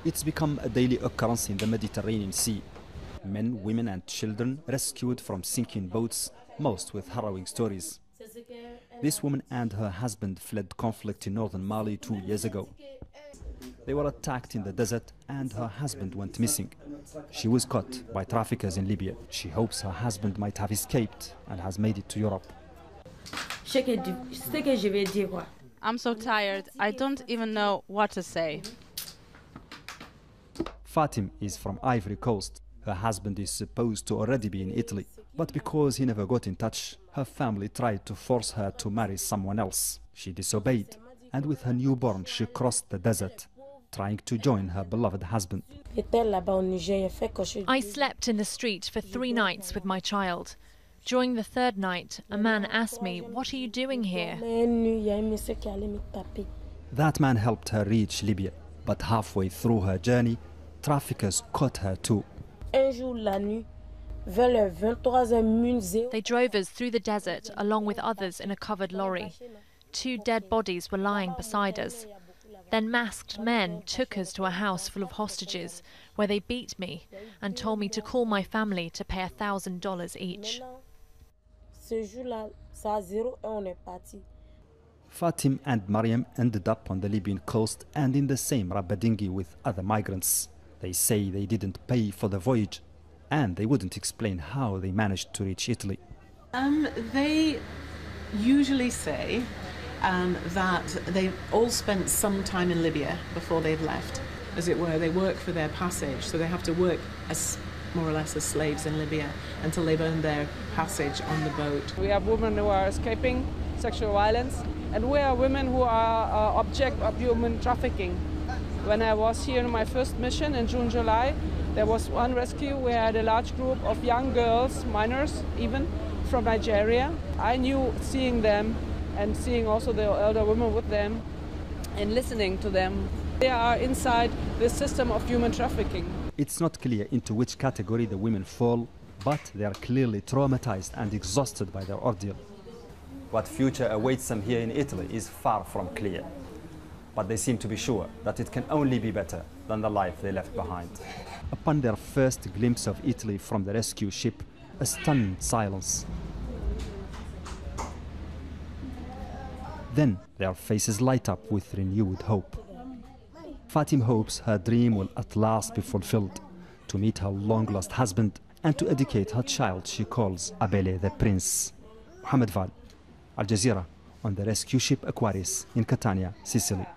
It's become a daily occurrence in the Mediterranean Sea. Men, women and children rescued from sinking boats, most with harrowing stories. This woman and her husband fled conflict in northern Mali 2 years ago. They were attacked in the desert and her husband went missing. She was caught by traffickers in Libya. She hopes her husband might have escaped and has made it to Europe. I'm so tired, I don't even know what to say. Fatim is from Ivory Coast. Her husband is supposed to already be in Italy, but because he never got in touch, her family tried to force her to marry someone else. She disobeyed, and with her newborn she crossed the desert, trying to join her beloved husband. I slept in the street for 3 nights with my child. During the 3rd night, a man asked me, "What are you doing here?" That man helped her reach Libya, but halfway through her journey, traffickers caught her too. They drove us through the desert along with others in a covered lorry. 2 dead bodies were lying beside us. Then masked men took us to a house full of hostages where they beat me and told me to call my family to pay $1,000 each. Fatim and Mariam ended up on the Libyan coast and in the same rubber dinghy with other migrants. They say they didn't pay for the voyage and they wouldn't explain how they managed to reach Italy. They usually say that they all spent some time in Libya before they've left, as it were. They work for their passage, so they have to work as more or less as slaves in Libya until they've earned their passage on the boat. We have women who are escaping sexual violence, and we are women who are object of human trafficking. When I was here in my first mission in June, July, there was one rescue. We had a large group of young girls, minors even, from Nigeria. I knew seeing them and seeing also the elder women with them and listening to them. They are inside the system of human trafficking. It's not clear into which category the women fall, but they are clearly traumatized and exhausted by their ordeal. What future awaits them here in Italy is far from clear. But they seem to be sure that it can only be better than the life they left behind. Upon their first glimpse of Italy from the rescue ship, a stunned silence. Then their faces light up with renewed hope. Fatim hopes her dream will at last be fulfilled, to meet her long-lost husband and to educate her child she calls Abele the Prince. Mohammed Val, Al Jazeera, on the rescue ship Aquarius in Catania, Sicily.